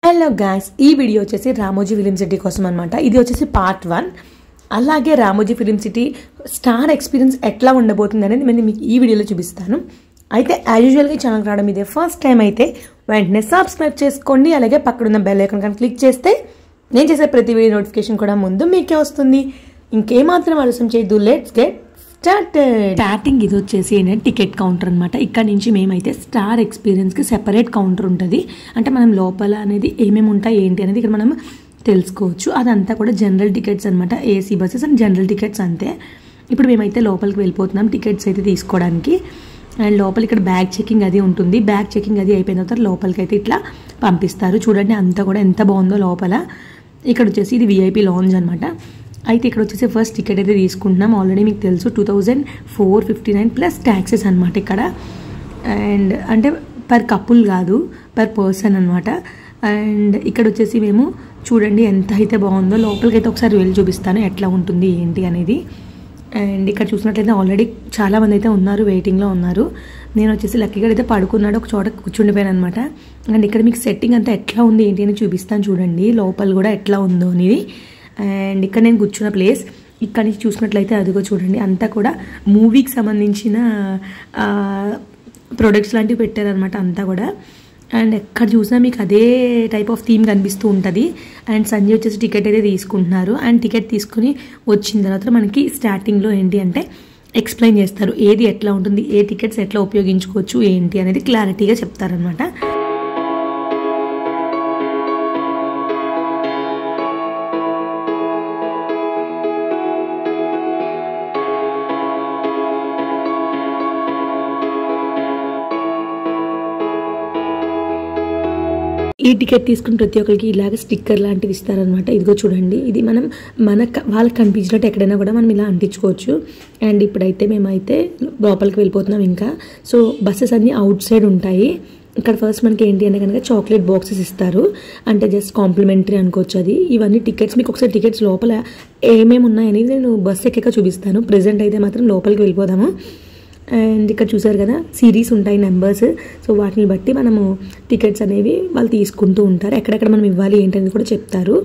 Hello guys, ఈ video వచ్చేసి Ramoji film city కోసం అనమాట. ఇది వచ్చేసి పార్ట్ 1. అలాగే Ramoji film city star experience ఎట్లా ఉండబోతుంది అనేది నేను మీకు ఈ వీడియోలో చూపిస్తాను. అయితే యాజ్ యూజువల్గా ఈ ఛానల్ రావడం ఇదే ఫస్ట్ టైం అయితే వెంటనే సబ్స్క్రైబ్ చేసుకోండి. అలాగే పక్కన ఉన్న బెల్ ఐకాన్ కానీ క్లిక్ చేస్తే నేను చేసే ప్రతి వీడియో నోటిఫికేషన్ కూడా ముందు మీకే వస్తుంది. ఇంకేమాత్రం ఆలస్యం చేయొద్దు, లెట్స్ గెట్ స్టార్టింగ్. ఇది వచ్చేసి టికెట్ కౌంటర్ అనమాట. ఇక్కడ నుంచి మేమైతే స్టార్ ఎక్స్పీరియన్స్కి సెపరేట్ కౌంటర్ ఉంటుంది. అంటే మనం లోపల అనేది ఏమేమి ఉంటాయి ఏంటి అనేది ఇక్కడ మనం తెలుసుకోవచ్చు. అదంతా కూడా జనరల్ టికెట్స్ అనమాట. AC buses and general tickets అంతే. ఇప్పుడు మేమైతే లోపలికి వెళ్ళిపోతున్నాం టికెట్స్ అయితే తీసుకోవడానికి. అండ్ లోపల ఇక్కడ బ్యాగ్ చెకింగ్ అది ఉంటుంది. బ్యాగ్ చెకింగ్ అది అయిపోయిన తర్వాత లోపలికి అయితే ఇట్లా పంపిస్తారు. చూడండి అంతా కూడా ఎంత బాగుందో లోపల. ఇక్కడ వచ్చేసి ఇది విఐపి లాంజ్ అనమాట. అయితే ఇక్కడ వచ్చేసి ఫస్ట్ టికెట్ అయితే తీసుకుంటున్నాం. ఆల్రెడీ మీకు తెలుసు 2459 ప్లస్ ట్యాక్సెస్ అనమాట ఇక్కడ. అండ్ అంటే పర్ కపుల్ కాదు, పర్ పర్సన్ అనమాట. అండ్ ఇక్కడ వచ్చేసి మేము చూడండి ఎంత అయితే బాగుందో. లోపలికి అయితే ఒకసారి వెళ్ళి చూపిస్తాను ఎట్లా ఉంటుంది ఏంటి అనేది. అండ్ ఇక్కడ చూసినట్లయితే ఆల్రెడీ చాలామంది అయితే ఉన్నారు, వెయిటింగ్లో ఉన్నారు. నేను వచ్చేసి లక్కీగా అయితే పడుకున్నాడు, ఒక చోట కూర్చుండిపోయాను అనమాట. అండ్ ఇక్కడ మీకు సెట్టింగ్ అంతా ఎట్లా ఉంది ఏంటి అని చూపిస్తాను చూడండి, లోపల కూడా ఎట్లా ఉందో అనేది. అండ్ ఇక్కడ నేను కూర్చున్న ప్లేస్ ఇక్కడ నుంచి చూసినట్లయితే అదిగో చూడండి అంతా కూడా మూవీకి సంబంధించిన ప్రొడక్ట్స్ లాంటివి పెట్టారనమాట అంతా కూడా. అండ్ ఎక్కడ చూసినా మీకు అదే టైప్ ఆఫ్ థీమ్ కనిపిస్తూ ఉంటుంది. అండ్ సంజయ్ వచ్చేసి టికెట్ అయితే తీసుకుంటున్నారు. అండ్ టికెట్ తీసుకుని వచ్చిన తర్వాత మనకి స్టార్టింగ్లో ఏంటి అంటే ఎక్స్ప్లెయిన్ చేస్తారు ఏది ఎట్లా ఉంటుంది, ఏ టికెట్స్ ఎట్లా ఉపయోగించుకోవచ్చు ఏంటి అనేది క్లారిటీగా చెప్తారనమాట. ఈ టికెట్ తీసుకుని ప్రతి ఒక్కరికి ఇలాగ స్టిక్కర్ లాంటివి ఇస్తారనమాట. ఇదిగో చూడండి, ఇది మనం వాళ్ళకి కనిపించినట్టు ఎక్కడైనా కూడా మనం ఇలా అంటించుకోవచ్చు. అండ్ ఇప్పుడైతే మేమైతే లోపలికి వెళ్ళిపోతున్నాం ఇంకా. సో బస్సెస్ అన్నీ అవుట్ సైడ్ ఉంటాయి. ఇక్కడ ఫస్ట్ మనకి ఏంటి అంటే కనుక చాక్లెట్ బాక్సెస్ ఇస్తారు, అంటే జస్ట్ కాంప్లిమెంటరీ అనుకోవచ్చు అది. ఇవన్నీ టికెట్స్ మీకు ఒకసారి టికెట్స్ లోపల ఏమేమి ఉన్నాయనేది నేను బస్ ఎక్కాక చూపిస్తాను. ప్రెజెంట్ అయితే మాత్రం లోపలికి వెళ్ళిపోదాము. అండ్ ఇక్కడ చూసారు కదా సిరీస్ ఉంటాయి నెంబర్స్. సో వాటిని బట్టి మనము టికెట్స్ అనేవి వాళ్ళు తీసుకుంటూ ఉంటారు. ఎక్కడెక్కడ మనం ఇవ్వాలి ఏంటనేది కూడా చెప్తారు.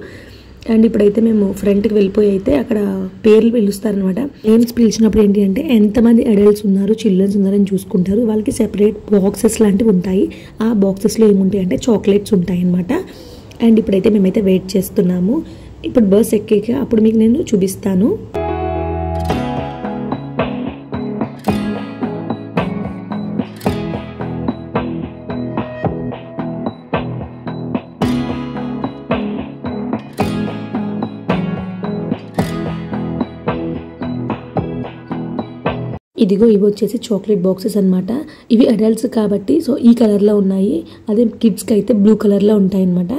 అండ్ ఇప్పుడైతే మేము ఫ్రంట్కి వెళ్ళిపోయి అయితే అక్కడ పేర్లు పిలుస్తారనమాట. నేమ్స్ పిలిచినప్పుడు ఏంటి అంటే ఎంతమంది అడల్ట్స్ ఉన్నారు, చిల్డ్రన్స్ ఉన్నారని చూసుకుంటారు. వాళ్ళకి సెపరేట్ బాక్సెస్ లాంటివి ఉంటాయి. ఆ బాక్సెస్లో ఏముంటాయి అంటే చాక్లెట్స్ ఉంటాయి అనమాట. అండ్ ఇప్పుడైతే మేమైతే వెయిట్ చేస్తున్నాము. ఇప్పుడు బస్ ఎక్కాక అప్పుడు మీకు నేను చూపిస్తాను. ఇదిగో ఇవి వచ్చేసి చాక్లెట్ బాక్సెస్ అనమాట. ఇవి అడల్ట్స్ కాబట్టి సో ఈ కలర్లో ఉన్నాయి. అదే కిడ్స్కి అయితే బ్లూ కలర్లో ఉంటాయి అనమాట.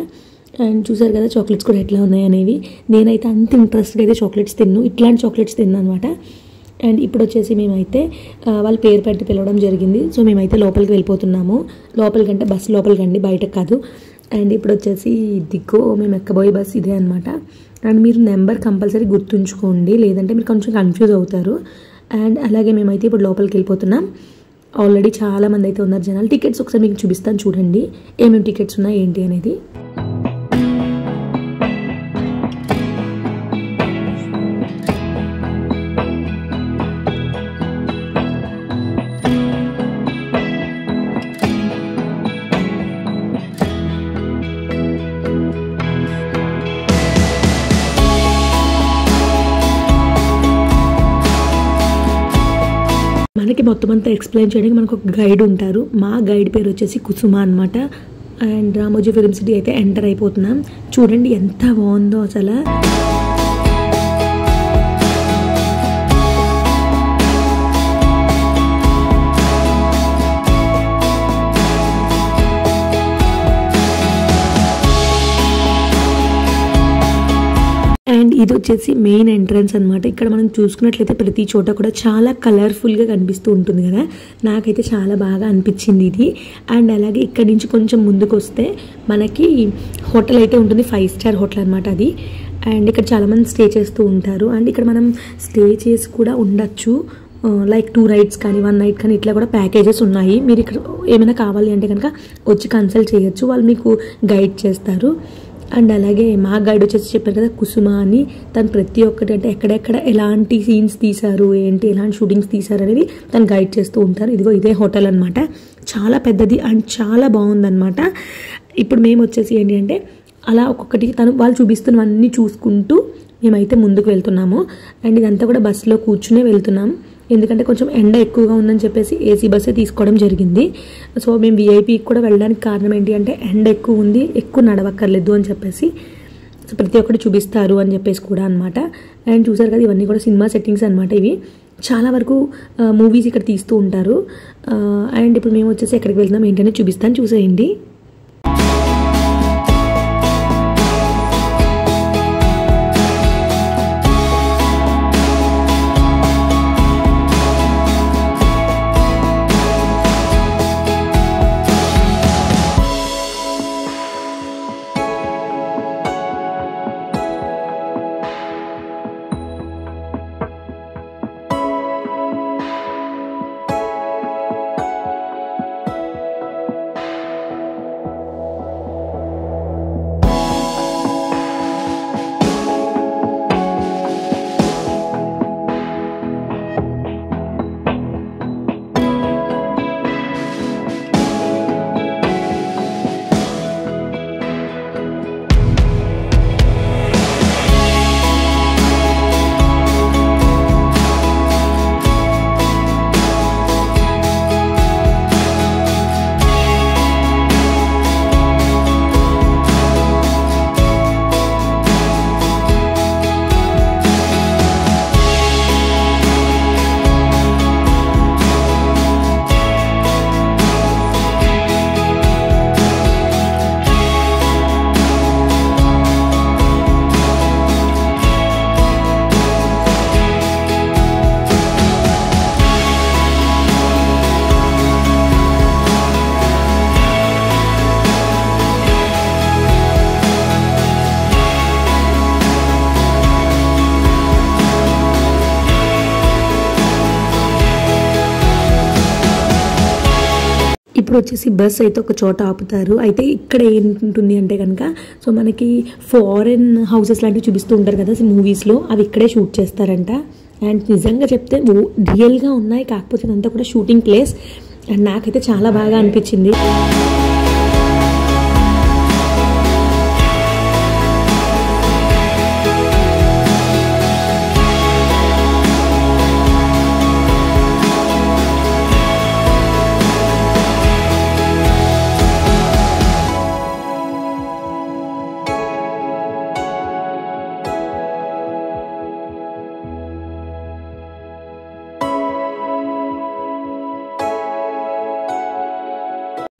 అండ్ చూసారు కదా చాక్లెట్స్ కూడా ఎట్లా ఉన్నాయి అనేవి. నేనైతే అంత ఇంట్రెస్ట్గా అయితే చాక్లెట్స్ ఇట్లాంటి చాక్లెట్స్ తిన్నాను అనమాట. అండ్ ఇప్పుడు వచ్చేసి మేమైతే వాళ్ళ పేరు పెట్టి పిలవడం జరిగింది. సో మేమైతే లోపలికి వెళ్ళిపోతున్నాము. లోపలికంటే బస్సు లోపలికండి, బయటకు కాదు. అండ్ ఇప్పుడు వచ్చేసి దిగ్గో మేము ఎక్కబోయే బస్సు ఇదే అనమాట. అండ్ మీరు నెంబర్ కంపల్సరీ గుర్తుంచుకోండి, లేదంటే మీరు కొంచెం కన్ఫ్యూజ్ అవుతారు. అండ్ అలాగే మేమైతే ఇప్పుడు లోపలికి వెళ్ళిపోతున్నాం. ఆల్రెడీ చాలామంది అయితే ఉన్నారు జనాలు. టికెట్స్ ఒకసారి మీకు చూపిస్తాను చూడండి ఏమేమి టికెట్స్ ఉన్నాయి ఏంటి అనేది. మనకి మొత్తం అంతా ఎక్స్ప్లెయిన్ చేయడానికి మనకు ఒక గైడ్ ఉంటారు. మా గైడ్ పేరు వచ్చేసి కుసుమ అనమాట. అండ్ రామోజీ ఫిలిం సిటీ అయితే ఎంటర్ అయిపోతున్నాం. చూడండి ఎంత బాగుందో అసలు. అండ్ ఇది వచ్చేసి మెయిన్ ఎంట్రన్స్ అనమాట. ఇక్కడ మనం చూసుకున్నట్లయితే ప్రతి చోట కూడా చాలా కలర్ఫుల్గా కనిపిస్తూ ఉంటుంది కదా, నాకైతే చాలా బాగా అనిపించింది ఇది. అండ్ అలాగే ఇక్కడ నుంచి కొంచెం ముందుకు వస్తే మనకి హోటల్ అయితే ఉంటుంది, 5 స్టార్ హోటల్ అనమాట అది. అండ్ ఇక్కడ చాలామంది స్టే చేస్తూ ఉంటారు. అండ్ ఇక్కడ మనం స్టే చేసి కూడా ఉండొచ్చు. లైక్ 2 నైట్స్ కానీ 1 నైట్ కానీ ఇట్లా కూడా ప్యాకేజెస్ ఉన్నాయి. మీరు ఇక్కడ ఏమైనా కావాలి అంటే కనుక వచ్చి కన్సల్ట్ చేయొచ్చు, వాళ్ళు మీకు గైడ్ చేస్తారు. అండ్ అలాగే మా గైడ్ వచ్చేసి చెప్పారు కదా కుసుమ అని, తను ప్రతి ఒక్కటి అంటే ఎక్కడెక్కడ ఎలాంటి సీన్స్ తీశారు ఏంటి ఎలాంటి షూటింగ్స్ తీశారు అనేది తను గైడ్ చేస్తూ ఉంటారు. ఇదిగో ఇదే హోటల్ అనమాట, చాలా పెద్దది అండ్ చాలా బాగుందన్నమాట. ఇప్పుడు మేము వచ్చేసి ఏంటి అంటే అలా ఒక్కొక్కటి వాళ్ళు చూపిస్తున్నవన్నీ చూసుకుంటూ మేమైతే ముందుకు వెళ్తున్నాము. అండ్ ఇదంతా కూడా బస్సులో కూర్చునే వెళ్తున్నాము, ఎందుకంటే కొంచెం ఎండ ఎక్కువగా ఉందని చెప్పేసి ఏసీ బస్సే తీసుకోవడం జరిగింది. సో మేము విఐపీకి కూడా వెళ్ళడానికి కారణం ఏంటి అంటే ఎండ ఎక్కువ ఉంది, ఎక్కువ నడవక్కర్లేదు అని చెప్పేసి, సో ప్రతి ఒక్కటి చూపిస్తారు అని చెప్పేసి కూడా అనమాట. అండ్ చూసారు కదా ఇవన్నీ కూడా సినిమా సెట్టింగ్స్ అనమాట. ఇవి చాలా వరకు మూవీస్ ఇక్కడ తీస్తూ ఉంటారు. అండ్ ఇప్పుడు మేము వచ్చేసి ఎక్కడికి వెళ్తున్నాం ఏంటనే చూపిస్తాను, చూసేయండి. ఇప్పుడు వచ్చేసి బస్ అయితే ఒక చోట ఆపుతారు. అయితే ఇక్కడ ఏంటుంది అంటే కనుక సో మనకి ఫారెన్ హౌసెస్ లాంటివి చూపిస్తూ ఉంటారు కదా మూవీస్లో, అవి ఇక్కడే షూట్ చేస్తారంట. అండ్ నిజంగా చెప్తే రియల్గా ఉన్నాయి, కాకపోతే ఇదంతా కూడా షూటింగ్ ప్లేస్. అండ్ నాకైతే చాలా బాగా అనిపించింది.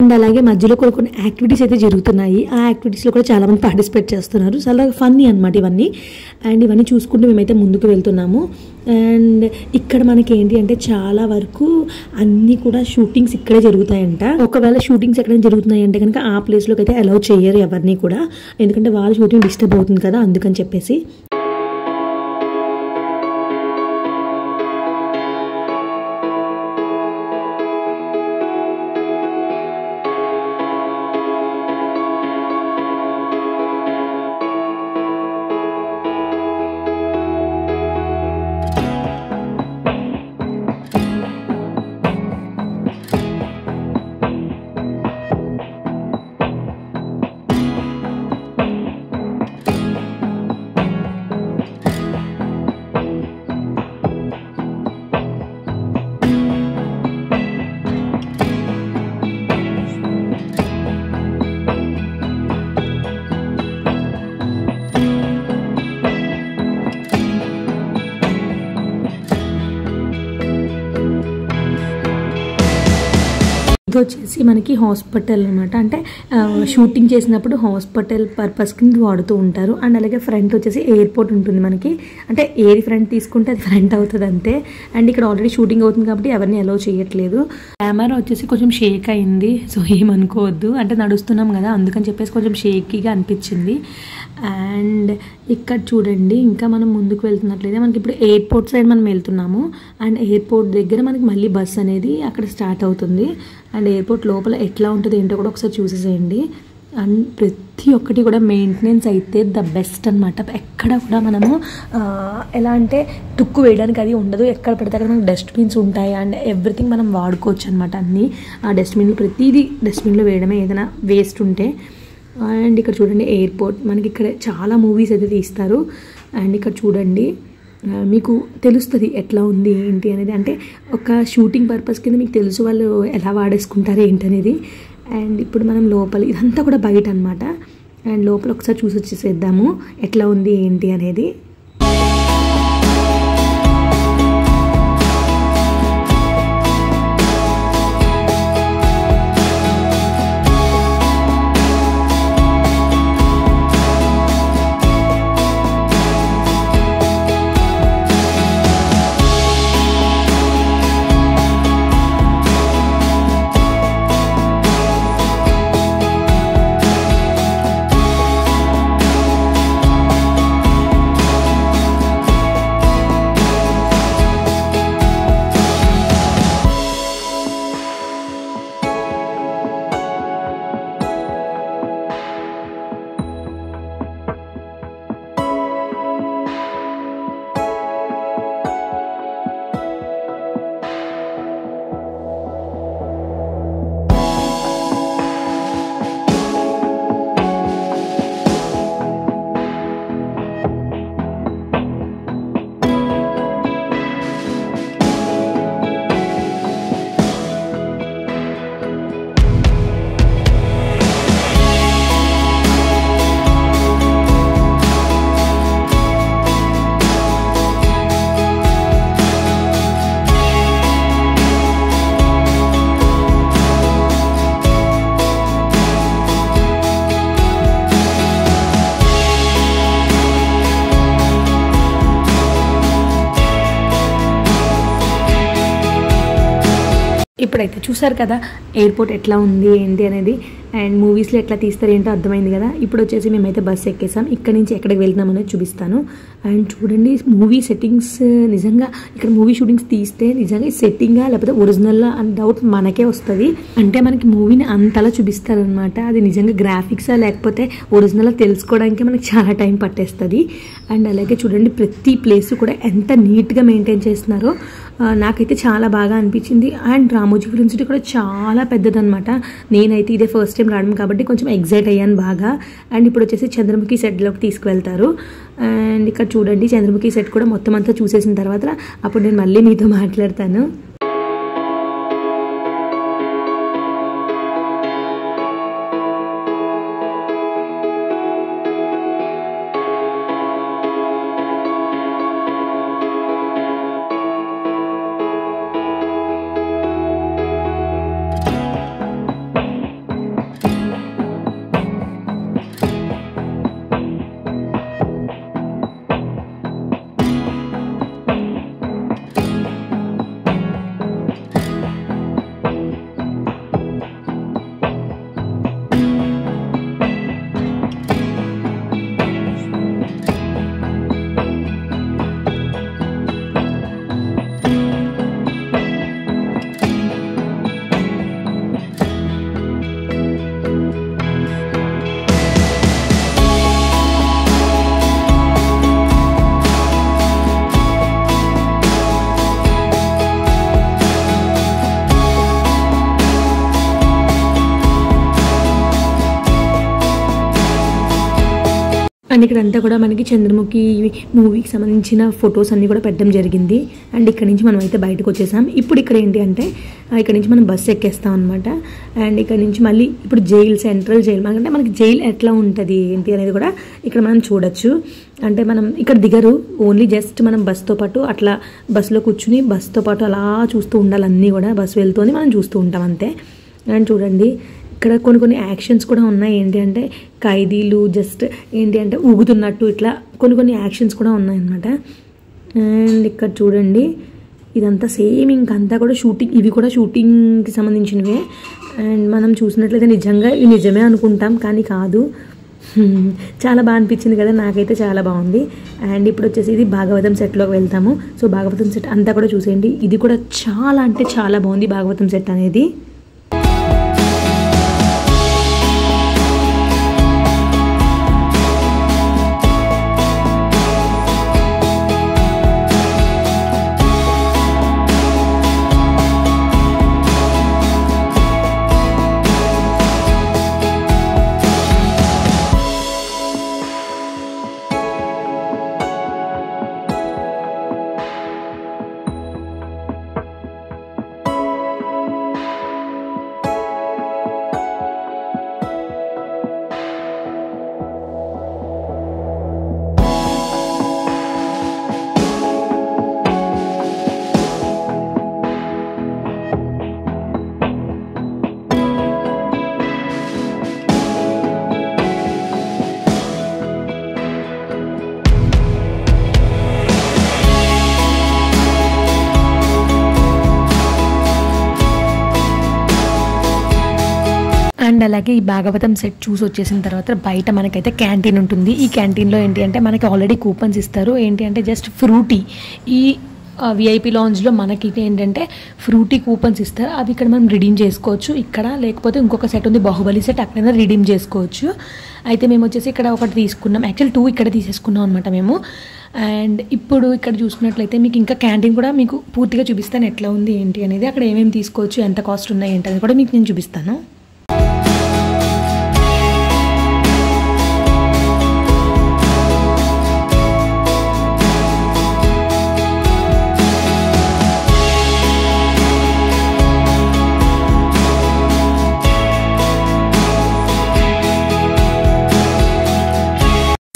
అండ్ అలాగే మధ్యలో కొన్ని యాక్టివిటీస్ అయితే జరుగుతున్నాయి. ఆ యాక్టివిటీస్లో కూడా చాలామంది పార్టిసిపేట్ చేస్తున్నారు. చాలా ఫన్నీ అనమాట ఇవన్నీ. అండ్ ఇవన్నీ చూసుకుంటూ మేమైతే ముందుకు వెళ్తున్నాము. అండ్ ఇక్కడ మనకి ఏంటి అంటే చాలా వరకు అన్నీ కూడా షూటింగ్స్ ఇక్కడే జరుగుతాయంట. ఒకవేళ షూటింగ్స్ ఎక్కడైనా జరుగుతున్నాయి అంటే కనుక ఆ ప్లేస్లోకి అయితే అలౌ చేయరు ఎవరిని కూడా, ఎందుకంటే వాళ్ళ షూటింగ్ డిస్టర్బ్ అవుతుంది కదా అందుకని చెప్పేసి. ఇది వచ్చేసి మనకి హాస్పిటల్ అనమాట. అంటే షూటింగ్ చేసినప్పుడు హాస్పిటల్ పర్పస్కి వాడుతూ ఉంటారు. అండ్ అలాగే ఫ్రంట్ వచ్చేసి ఎయిర్పోర్ట్ ఉంటుంది మనకి. అంటే ఏది ఫ్రంట్ తీసుకుంటే అది ఫ్రంట్ అవుతుంది అంతే. అండ్ ఇక్కడ ఆల్రెడీ షూటింగ్ అవుతుంది కాబట్టి ఎవరిని అలౌ చేయట్లేదు. కెమెరా వచ్చేసి కొంచెం షేక్ అయింది, సో ఏమనుకోవద్దు. అంటే నడుస్తున్నాం కదా అందుకని చెప్పేసి కొంచెం షేకీగా అనిపించింది. అండ్ ఇక్కడ చూడండి, ఇంకా మనం ముందుకు వెళ్తున్నట్లయితే మనకి ఇప్పుడు ఎయిర్పోర్ట్ సైడ్ మనం వెళ్తున్నాము. అండ్ ఎయిర్పోర్ట్ దగ్గర మనకి మళ్ళీ బస్ అనేది అక్కడ స్టార్ట్ అవుతుంది. అండ్ ఎయిర్పోర్ట్ లోపల ఎట్లా ఉంటుంది ఏంటో కూడా ఒకసారి చూసేసేయండి. అండ్ ప్రతి ఒక్కటి కూడా మెయింటెనెన్స్ అయితే ద బెస్ట్ అనమాట. ఎక్కడ కూడా మనము ఎలా అంటే తుక్కు వేయడానికి అది ఉండదు. ఎక్కడ పడితే అక్కడ మనకు డస్ట్బిన్స్ ఉంటాయి. అండ్ ఎవ్రీథింగ్ మనం వాడుకోవచ్చు అనమాట. అన్నీ ఆ డస్ట్బిన్లు ప్రతిదీ డస్ట్బిన్లో వేయడమే ఏదైనా వేస్ట్ ఉంటే. అండ్ ఇక్కడ చూడండి ఎయిర్పోర్ట్, మనకి ఇక్కడ చాలా మూవీస్ అయితే తీస్తారు. అండ్ ఇక్కడ చూడండి మీకు తెలుస్తుంది ఎట్లా ఉంది ఏంటి అనేది. అంటే ఒక షూటింగ్ పర్పస్ కింద మీకు తెలుసు వాళ్ళు ఎలా వాడేసుకుంటారు ఏంటనేది. అండ్ ఇప్పుడు మనం లోపల ఇదంతా కూడా బయట అనమాట. అండ్ లోపల ఒకసారి చూసి వచ్చేసేద్దాము ఎట్లా ఉంది ఏంటి అనేది. ఇప్పుడైతే చూసారు కదా ఎయిర్పోర్ట్ ఎట్లా ఉంది ఏంటి అనేది. అండ్ మూవీస్లో ఎట్లా తీస్తారు ఏంటో అర్థమైంది కదా. ఇప్పుడు వచ్చేసి మేమైతే బస్సు ఎక్కేసాం. ఇక్కడ నుంచి ఎక్కడికి వెళ్తున్నాం అనేది చూపిస్తాను. అండ్ చూడండి మూవీ సెట్టింగ్స్, నిజంగా ఇక్కడ మూవీ షూటింగ్స్ తీస్తే నిజంగా సెట్టింగా లేకపోతే ఒరిజినల్లా అని డౌట్ మనకే వస్తుంది. అంటే మనకి మూవీని అంతలా చూపిస్తారనమాట. అది నిజంగా గ్రాఫిక్సా లేకపోతే ఒరిజినల్ తెలుసుకోవడానికి మనకి చాలా టైం పట్టేస్తుంది. అండ్ అలాగే చూడండి ప్రతి ప్లేస్ కూడా ఎంత నీట్గా మెయింటైన్ చేస్తున్నారో నాకైతే చాలా బాగా అనిపించింది. అండ్ రామోజీ ఫిల్మ్ సిటీ కూడా చాలా పెద్దదనమాట. నేనైతే ఇదే ఫస్ట్ టైం రావడం కాబట్టి కొంచెం ఎగ్జైట్ అయ్యాను బాగా. అండ్ ఇప్పుడు వచ్చేసి చంద్రముఖి సెట్లోకి తీసుకువెళ్తారు. అండ్ ఇక్కడ చూడండి చంద్రముఖి సెట్ కూడా మొత్తం అంతా చూసేసిన తర్వాత అప్పుడు నేను మళ్ళీ మీతో మాట్లాడతాను. అండ్ ఇక్కడంతా కూడా మనకి చంద్రముఖి మూవీకి సంబంధించిన ఫొటోస్ అన్నీ కూడా పెట్టడం జరిగింది. అండ్ ఇక్కడ నుంచి మనం అయితే బయటకు వచ్చేసాం. ఇప్పుడు ఇక్కడ ఏంటి అంటే ఇక్కడ నుంచి మనం బస్సు ఎక్కేస్తాం అనమాట. అండ్ ఇక్కడ నుంచి మళ్ళీ ఇప్పుడు జైల్, సెంట్రల్ జైల్, అంటే మనకి జైలు ఎట్లా ఉంటుంది ఏంటి అనేది కూడా ఇక్కడ మనం చూడొచ్చు. అంటే మనం ఇక్కడ దిగరు, ఓన్లీ జస్ట్ మనం బస్తో పాటు అట్లా బస్సులో కూర్చుని బస్తో పాటు అలా చూస్తూ ఉండాలి. అన్నీ కూడా బస్సు వెళ్తూనే మనం చూస్తూ ఉంటాం అంతే. అండ్ చూడండి ఇక్కడ కొన్ని యాక్షన్స్ కూడా ఉన్నాయి. ఏంటి అంటే ఖైదీలు జస్ట్ ఏంటి అంటే ఊగుతున్నట్టు ఇట్లా కొన్ని యాక్షన్స్ కూడా ఉన్నాయన్నమాట. అండ్ ఇక్కడ చూడండి ఇదంతా సేమ్ ఇంకంతా కూడా షూటింగ్, ఇవి కూడా షూటింగ్కి సంబంధించినవే. అండ్ మనం చూసినట్లయితే నిజంగా ఇవి నిజమే అనుకుంటాం కానీ కాదు. చాలా బాగా అనిపించింది కదా, నాకైతే చాలా బాగుంది. అండ్ ఇప్పుడు వచ్చేసి ఇది భాగవతం సెట్లోకి వెళ్తాము. సో భాగవతం సెట్ అంతా కూడా చూసేయండి. ఇది కూడా చాలా అంటే చాలా బాగుంది భాగవతం సెట్ అనేది. అండ్ అలాగే ఈ భాగవతం సెట్ చూసి వచ్చేసిన తర్వాత బయట మనకైతే క్యాంటీన్ ఉంటుంది. ఈ క్యాంటీన్లో ఏంటి అంటే మనకి ఆల్రెడీ కూపన్స్ ఇస్తారు. ఏంటి అంటే జస్ట్ ఫ్రూటీ, ఈ విఐపి లాంజ్లో మనకి ఏంటంటే ఫ్రూటీ కూపన్స్ ఇస్తారు. అవి ఇక్కడ మనం రిడీమ్ చేసుకోవచ్చు. ఇక్కడ లేకపోతే ఇంకొక సెట్ ఉంది బాహుబలి సెట్, అక్కడైనా రిడీమ్ చేసుకోవచ్చు. అయితే మేము వచ్చేసి ఇక్కడ ఒకటి తీసుకున్నాం, యాక్చువల్ 2 ఇక్కడ తీసేసుకున్నాం అనమాట మేము. అండ్ ఇప్పుడు ఇక్కడ చూసుకున్నట్లయితే మీకు ఇంకా క్యాంటీన్ కూడా మీకు పూర్తిగా చూపిస్తాను ఎట్లా ఉంది ఏంటి అనేది. అక్కడ ఏమేమి తీసుకోవచ్చు, ఎంత కాస్ట్ ఉన్నాయి ఏంటి అనేది కూడా మీకు నేను చూపిస్తాను.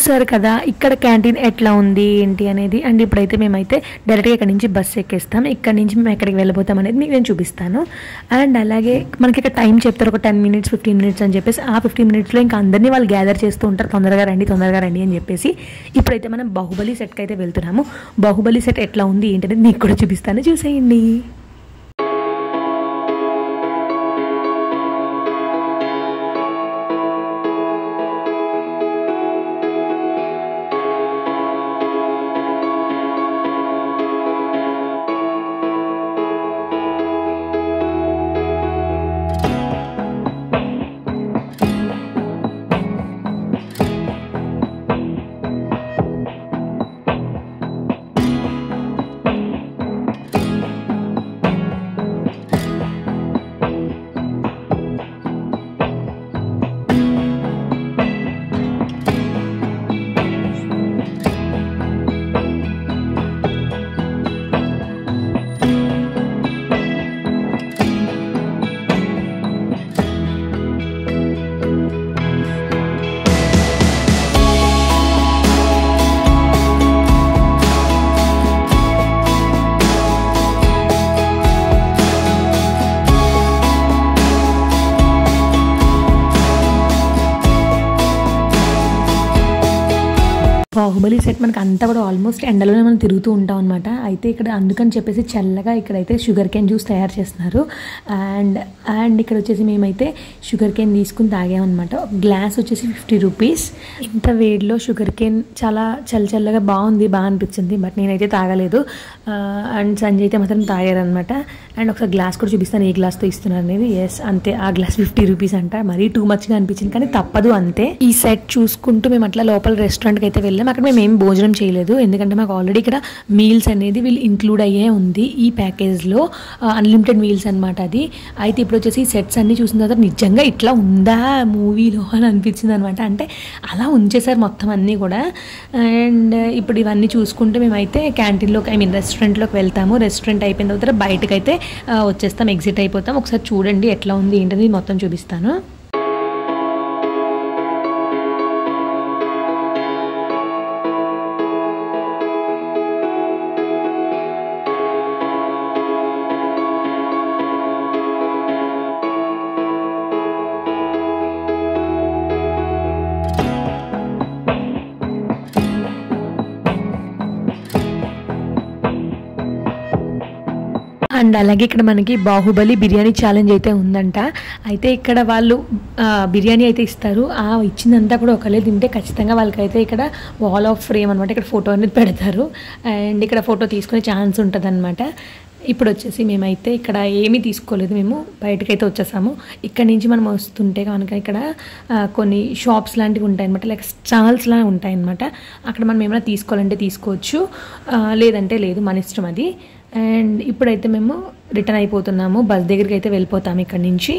చూసారు కదా ఇక్కడ క్యాంటీన్ ఎట్లా ఉంది ఏంటి అనేది. అండ్ ఇప్పుడైతే మేమైతే డైరెక్ట్గా ఇక్కడ నుంచి బస్సు ఎక్కేస్తాం. ఇక్కడ నుంచి మేము ఎక్కడికి వెళ్ళిపోతాం అనేది మీకు నేను చూపిస్తాను. అండ్ అలాగే మనకి ఇక్కడ టైం చెప్తారు, ఒక 10 minutes 15 minutes అని చెప్పేసి. ఆ 15 minutesలో ఇంకా అందరినీ వాళ్ళు గ్యాదర్ చేస్తూ ఉంటారు, తొందరగా రండి అని చెప్పేసి. ఇప్పుడైతే మనం బాహుబలి సెట్కి అయితే వెళ్తున్నాము. బాహుబలి సెట్ ఎట్లా ఉంది ఏంటి అనేది మీకు కూడా చూపిస్తాను, చూసేయండి. బాహుబలి సెట్ మనకి అంతా కూడా ఆల్మోస్ట్ ఎండలోనే మనం తిరుగుతూ ఉంటాం అనమాట. అయితే ఇక్కడ అందుకని చెప్పేసి చల్లగా ఇక్కడైతే షుగర్ కేన్ జ్యూస్ తయారు చేస్తున్నారు. అండ్ ఇక్కడ వచ్చేసి మేమైతే షుగర్ కేన్ తీసుకుని తాగామన్నమాట. గ్లాస్ వచ్చేసి 50 రూపీస్. ఇంత వేడిలో షుగర్ కేన్ చాలా చల్లగా బాగుంది, బాగా అనిపించింది. బట్ నేనైతే తాగలేదు. అండ్ సంజయ్ అయితే మాత్రం తాగారనమాట. అండ్ ఒకసారి గ్లాస్ కూడా చూపిస్తాను ఏ గ్లాస్తో ఇస్తున్నారు అనేది. ఎస్ అంతే, ఆ గ్లాస్ 50 రూపీస్ అంట. మరీ టూ మచ్గా అనిపించింది కానీ తప్పదు అంతే. ఈ సెట్ చూసుకుంటూ మేము అట్లా లోపల రెస్టారెంట్కి అయితే వెళ్ళాం. అక్కడ మేము ఏం భోజనం చేయలేదు, ఎందుకంటే మాకు ఆల్రెడీ ఇక్కడ మీల్స్ అనేది వీళ్ళు ఇంక్లూడ్ అయ్యే ఉంది ఈ ప్యాకేజ్లో. అన్లిమిటెడ్ మీల్స్ అనమాట అది. అయితే ఇప్పుడు వచ్చేసి సెట్స్ అన్నీ చూసిన తర్వాత నిజంగా ఇట్లా ఉందా మూవీలో అని అనిపించింది అనమాట. అంటే అలా ఉంచేసారు మొత్తం అన్నీ కూడా. అండ్ ఇప్పుడు ఇవన్నీ చూసుకుంటూ మేమైతే క్యాంటీన్లోకి రెస్టారెంట్లోకి వెళ్తాము. రెస్టారెంట్ అయిపోయిన తర్వాత బయటకైతే వచ్చేస్తాం, ఎగ్జిట్ అయిపోతాం. ఒకసారి చూడండి ఎట్లా ఉంది ఏంటది మొత్తం చూపిస్తాను. అండ్ అలాగే ఇక్కడ మనకి బాహుబలి బిర్యానీ ఛాలెంజ్ అయితే ఉందంట. అయితే ఇక్కడ వాళ్ళు బిర్యానీ అయితే ఇస్తారు. ఇచ్చిందంతా కూడా ఒకళ్ళే తింటే ఖచ్చితంగా వాళ్ళకైతే ఇక్కడ వాల్ ఆఫ్ ఫ్రేమ్ అనమాట, ఇక్కడ ఫోటో అనేది పెడతారు. అండ్ ఇక్కడ ఫోటో తీసుకునే ఛాన్స్ ఉంటుంది అనమాట. ఇప్పుడు వచ్చేసి మేమైతే ఇక్కడ ఏమీ తీసుకోలేదు, మేము బయటకైతే వచ్చేసాము. ఇక్కడ నుంచి మనం వస్తుంటే కనుక ఇక్కడ కొన్ని షాప్స్ లాంటివి ఉంటాయన్నమాట, లైక్ స్టాల్స్లా ఉంటాయన్నమాట. అక్కడ మనం ఏమైనా తీసుకోవాలంటే తీసుకోవచ్చు, లేదంటే లేదు, మన ఇష్టం అది. అండ్ ఇప్పుడైతే మేము రిటర్న్ అయిపోతున్నాము, బస్ దగ్గరికి అయితే వెళ్ళిపోతాము ఇక్కడ నుంచి.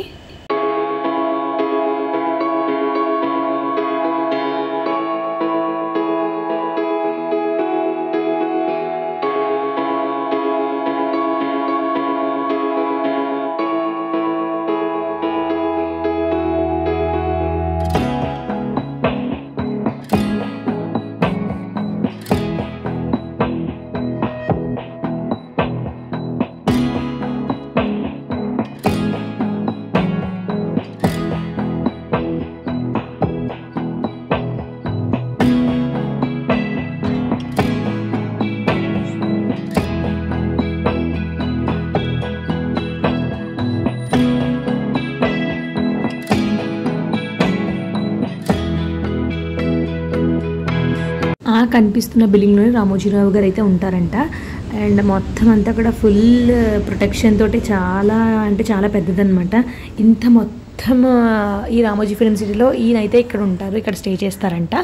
కనిపిస్తున్న బిల్డింగ్లోనే రామోజీరావు గారు అయితే ఉంటారంట. అండ్ మొత్తం అంతా కూడా ఫుల్ ప్రొటెక్షన్ తోటి చాలా అంటే చాలా పెద్దదన్నమాట. ఇంత మొత్తం ఈ రామోజీ ఫిలిం సిటీలో ఈయనైతే ఇక్కడ ఉంటారు, ఇక్కడ స్టే చేస్తారంట.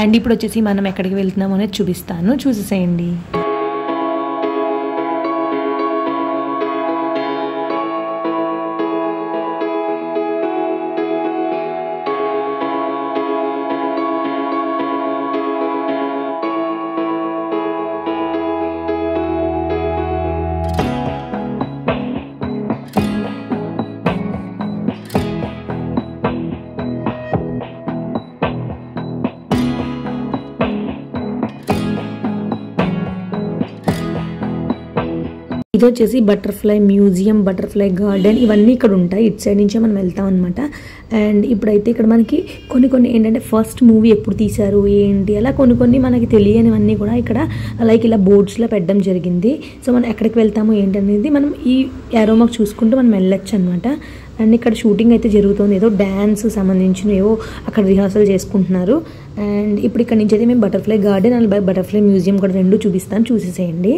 అండ్ ఇప్పుడు వచ్చేసి మనం ఎక్కడికి వెళ్తున్నామో అనేది చూపిస్తాను, చూసేసేయండి. ఇది వచ్చేసి బటర్ఫ్లై మ్యూజియం, బటర్ఫ్లై గార్డెన్, ఇవన్నీ ఇక్కడ ఉంటాయి. ఇటు సైడ్ నుంచే మనం వెళ్తాం అనమాట. అండ్ ఇప్పుడైతే ఇక్కడ మనకి కొన్ని ఏంటంటే ఫస్ట్ మూవీ ఎప్పుడు తీశారు ఏంటి అలా కొన్ని మనకి తెలియనివన్నీ కూడా ఇక్కడ లైక్ ఇలా బోర్డ్స్లో పెట్టడం జరిగింది. సో మనం ఎక్కడికి వెళ్తాము ఏంటనేది మనం ఈ యారో మార్క్ చూసుకుంటూ మనం వెళ్ళొచ్చు అనమాట. అండ్ ఇక్కడ షూటింగ్ అయితే జరుగుతుంది, ఏదో డ్యాన్స్ సంబంధించిన ఏవో అక్కడ రిహార్సల్ చేసుకుంటున్నారు. అండ్ ఇప్పుడు ఇక్కడ నుంచి అయితే మేము butterfly garden and butterfly museum కూడా రెండు చూపిస్తాను, చూసేసేయండి.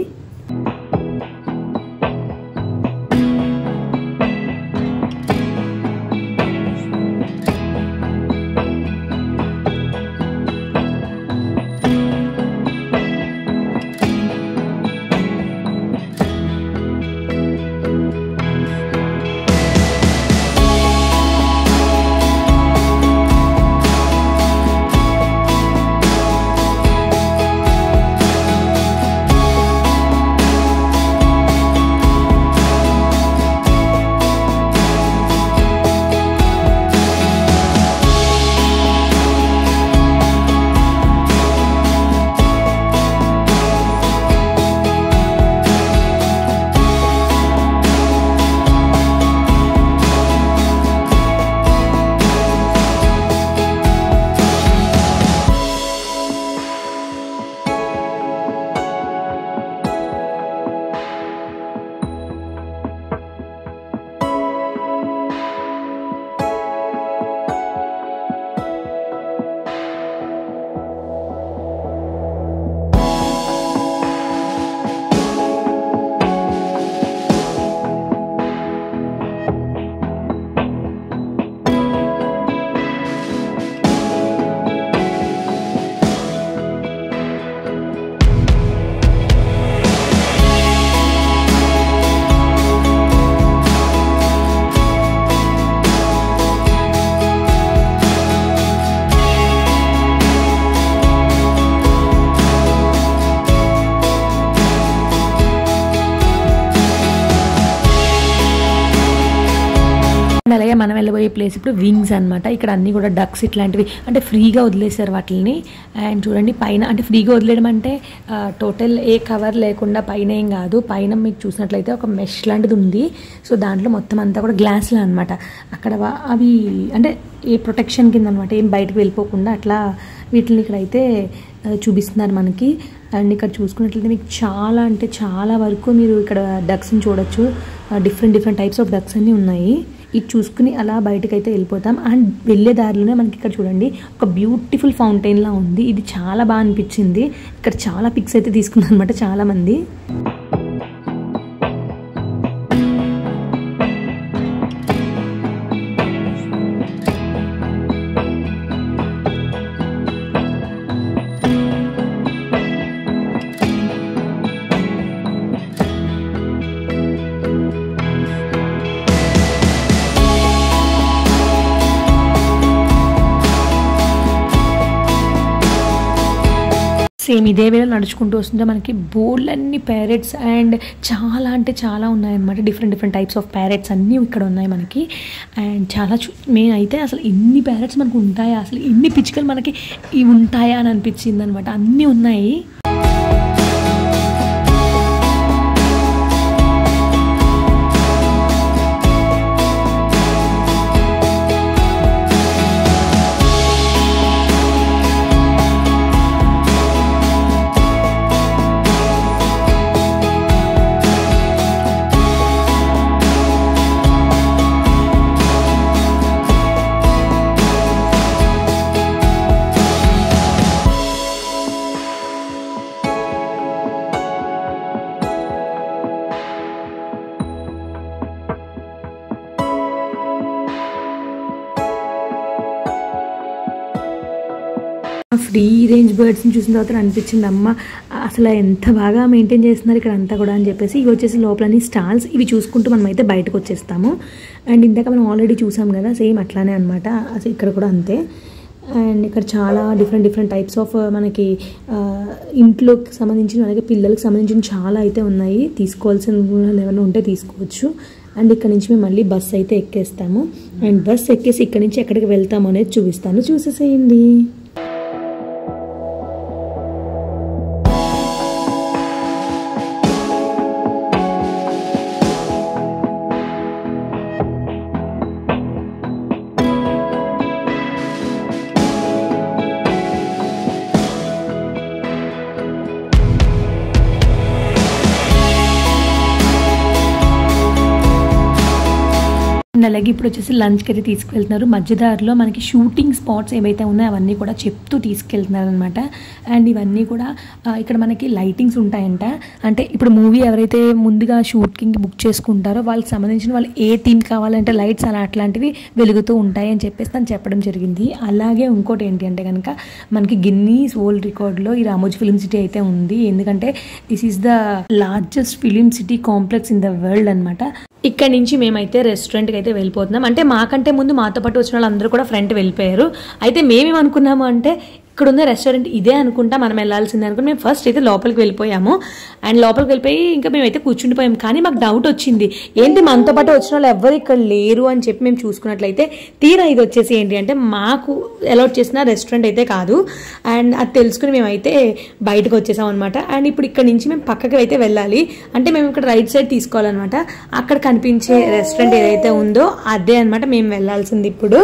అలాగే మనం వెళ్ళబోయే ప్లేస్ ఇప్పుడు వింగ్స్ అనమాట. ఇక్కడ అన్నీ కూడా డక్స్ ఇట్లాంటివి అంటే ఫ్రీగా వదిలేశారు వాటిని. అండ్ చూడండి పైన అంటే ఫ్రీగా వదిలేయడం అంటే టోటల్ ఏ కవర్ లేకుండా పైన ఏం కాదు, పైన మీకు చూసినట్లయితే ఒక మెష్ లాంటిది ఉంది. సో దాంట్లో మొత్తం అంతా కూడా గ్లాస్లో అనమాట. అక్కడ అవి అంటే ఏ ప్రొటెక్షన్ కింద అనమాట, ఏం బయటకు వెళ్ళిపోకుండా అట్లా వీటిని ఇక్కడైతే చూపిస్తున్నారు మనకి. అండ్ ఇక్కడ చూసుకున్నట్లయితే మీకు చాలా అంటే చాలా వరకు మీరు ఇక్కడ డక్స్ని చూడొచ్చు. డిఫరెంట్ టైప్స్ ఆఫ్ డక్స్ అన్నీ ఉన్నాయి. ఇది చూసుకుని అలా బయటకు అయితే వెళ్ళిపోతాం. అండ్ వెళ్ళే దారిలోనే మనకి ఇక్కడ చూడండి ఒక బ్యూటిఫుల్ ఫౌంటైన్లా ఉంది. ఇది చాలా బాగా అనిపించింది. ఇక్కడ చాలా పిక్స్ అయితే తీసుకున్నారు అనమాట చాలామంది. సేమ్ ఇదే వేళ నడుచుకుంటూ వస్తుంటే మనకి బోర్డులన్నీ ప్యారెట్స్ అండ్ చాలా అంటే చాలా ఉన్నాయన్నమాట. డిఫరెంట్ టైప్స్ ఆఫ్ ప్యారెట్స్ అన్నీ ఇక్కడ ఉన్నాయి మనకి. అండ్ చాలా మెయిన్ అయితే అసలు ఇన్ని ప్యారెట్స్ మనకు ఉంటాయా, అసలు ఇన్ని పిచ్చుకలు మనకి ఇవి ఉంటాయా అని అనిపించింది అనమాట. అన్నీ ఉన్నాయి. ఫ్రీ రేంజ్ బర్డ్స్ని చూసిన తర్వాత అనిపించింది అమ్మ అసలు ఎంత బాగా మెయింటైన్ చేస్తున్నారు ఇక్కడ అంతా కూడా అని చెప్పేసి. ఇవి వచ్చేసి లోపలని స్టాల్స్, ఇవి చూసుకుంటూ మనం అయితే బయటకు వచ్చేస్తాము. అండ్ ఇందాక మనం ఆల్రెడీ చూసాం కదా సేమ్ అట్లానే అనమాట. అసలు ఇక్కడ కూడా అంతే. అండ్ ఇక్కడ చాలా డిఫరెంట్ టైప్స్ ఆఫ్ మనకి ఇంట్లోకి సంబంధించిన అలాగే పిల్లలకి సంబంధించిన చాలా అయితే ఉన్నాయి. తీసుకోవాల్సిన ఏమైనా ఉంటే తీసుకోవచ్చు. అండ్ ఇక్కడ నుంచి మేము మళ్ళీ బస్సు అయితే ఎక్కేస్తాము. అండ్ బస్సు ఎక్కేసి ఇక్కడ నుంచి ఎక్కడికి వెళ్తాము అనేది చూపిస్తాను, చూసేసేయండి. అలాగే ఇప్పుడు వచ్చేసి లంచ్కి అయితే తీసుకువెళ్తున్నారు. మధ్యదారిలో మనకి షూటింగ్ స్పాట్స్ ఏవైతే ఉన్నాయో అవన్నీ కూడా చెప్తూ తీసుకెళ్తున్నారు అనమాట. అండ్ ఇవన్నీ కూడా ఇక్కడ మనకి లైటింగ్స్ ఉంటాయంట. అంటే ఇప్పుడు మూవీ ఎవరైతే ముందుగా షూటింగ్ బుక్ చేసుకుంటారో వాళ్ళకి సంబంధించిన వాళ్ళు ఏ థీమ్ కావాలంటే లైట్స్ అట్లాంటివి వెలుగుతూ ఉంటాయి అని చెప్పేసి తను చెప్పడం జరిగింది. అలాగే ఇంకోటి ఏంటి అంటే కనుక మనకి గిన్నీస్ వరల్డ్ రికార్డ్లో ఈ రామోజీ ఫిలిం సిటీ అయితే ఉంది. ఎందుకంటే this is the largest film city complex in the world అనమాట. ఇక్కడ నుంచి మేమైతే రెస్టారెంట్కి అయితే వెళ్ళిపోతున్నాం. అంటే మాకంటే ముందు మాతో పాటు వచ్చిన వాళ్ళందరూ కూడా ఫ్రంట్ వెళ్ళిపోయారు. అయితే మేమేమనుకున్నాము అంటే ఇక్కడ ఉన్న రెస్టారెంట్ ఇదే అనుకుంటా మనం వెళ్ళాల్సిందే అనుకుని మేము ఫస్ట్ అయితే లోపలికి వెళ్ళిపోయాము. అండ్ లోపలికి వెళ్ళిపోయి ఇంకా మేమైతే కూర్చుండిపోయాము. కానీ మాకు డౌట్ వచ్చింది, ఏంటి మనతో పాటు వచ్చిన వాళ్ళు ఎవరు ఇక్కడ లేరు అని చెప్పి మేము చూసుకున్నట్లయితే తీరా ఇది వచ్చేసి ఏంటి అంటే మాకు అలౌట్ చేసిన రెస్టారెంట్ అయితే కాదు. అండ్ అది తెలుసుకుని మేమైతే బయటకు వచ్చేసాం అనమాట. అండ్ ఇప్పుడు ఇక్కడ నుంచి మేము పక్కకి అయితే వెళ్ళాలి. అంటే మేము ఇక్కడ రైట్ సైడ్ తీసుకోవాలన్నమాట. అక్కడ కనిపించే రెస్టారెంట్ ఏదైతే ఉందో అదే అనమాట మేము వెళ్ళాల్సింది ఇప్పుడు.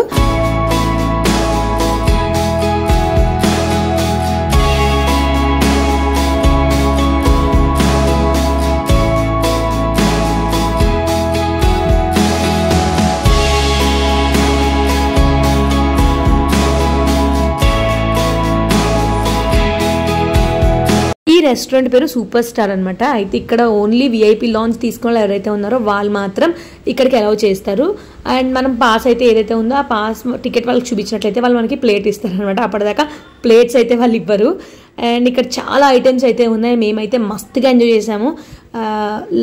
ఈ రెస్టారెంట్ పేరు సూపర్ స్టార్ అనమాట. అయితే ఇక్కడ ఓన్లీ విఐపి లాంచ్ తీసుకున్న ఎవరైతే ఉన్నారో వాళ్ళు మాత్రం ఇక్కడికి అలౌ చేస్తారు. అండ్ మనం పాస్ అయితే ఏదైతే ఉందో ఆ పాస్ టికెట్ వాళ్ళకి చూపించినట్లయితే వాళ్ళు మనకి ప్లేట్ ఇస్తారనమాట. అప్పటిదాకా ప్లేట్స్ అయితే వాళ్ళు ఇవ్వరు. అండ్ ఇక్కడ చాలా ఐటమ్స్ అయితే ఉన్నాయి. మేమైతే మస్తుగా ఎంజాయ్ చేసాము.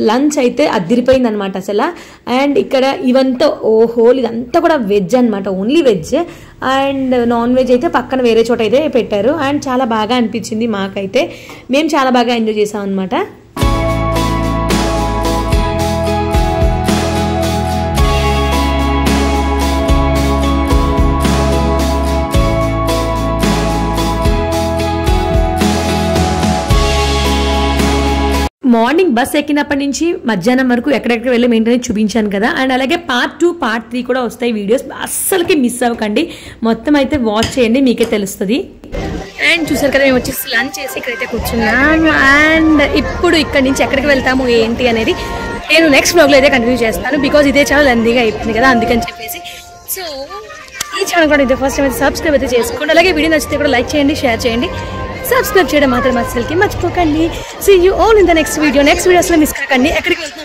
లంచ్ అయితే అదిరిపోయింది అనమాట అసలు. అండ్ ఇక్కడ ఇవంతా హోల్ ఇదంతా కూడా వెజ్ అనమాట, only veg. And non veg అయితే పక్కన వేరే చోట అయితే పెట్టారు. అండ్ చాలా బాగా అనిపించింది మాకైతే. మేము చాలా బాగా ఎంజాయ్ చేసాం అనమాట. మార్నింగ్ బస్ ఎక్కినప్పటి నుంచి మధ్యాహ్నం వరకు ఎక్కడెక్కడ వెళ్ళి ఏంటనే చూపించాను కదా. అండ్ అలాగే పార్ట్ 2 పార్ట్ 3 కూడా వస్తాయి వీడియోస్, అస్సలకి మిస్ అవ్వకండి. మొత్తం అయితే వాచ్ చేయండి, మీకే తెలుస్తుంది. అండ్ చూసారు కదా, మేము వచ్చేసి లంచ్ చేసి ఇక్కడైతే కూర్చున్నాం. అండ్ ఇప్పుడు ఇక్కడి నుంచి ఎక్కడికి వెళ్తాము ఏంటి అనేది నేను నెక్స్ట్ బ్లాగ్లో అయితే కంటిన్యూ చేస్తాను. బికాజ్ ఇదే చాలా లెందీగా అయిపోయింది కదా, అందుకని చెప్పేసి. సో ఈ ఛానల్ కూడా ఇదే ఫస్ట్ టైం అయితే సబ్స్క్రైబ్ అయితే చేసుకోండి. అలాగే వీడియో నచ్చితే కూడా లైక్ చేయండి, షేర్ చేయండి, సబ్స్క్రైబ్ చేయడం మాత్రం అసలుకి మర్చిపోకండి. See you all in the next video. Next వీడియోస్లో మిస్ కాకండి. ఎక్కడికి వెళ్తున్నాం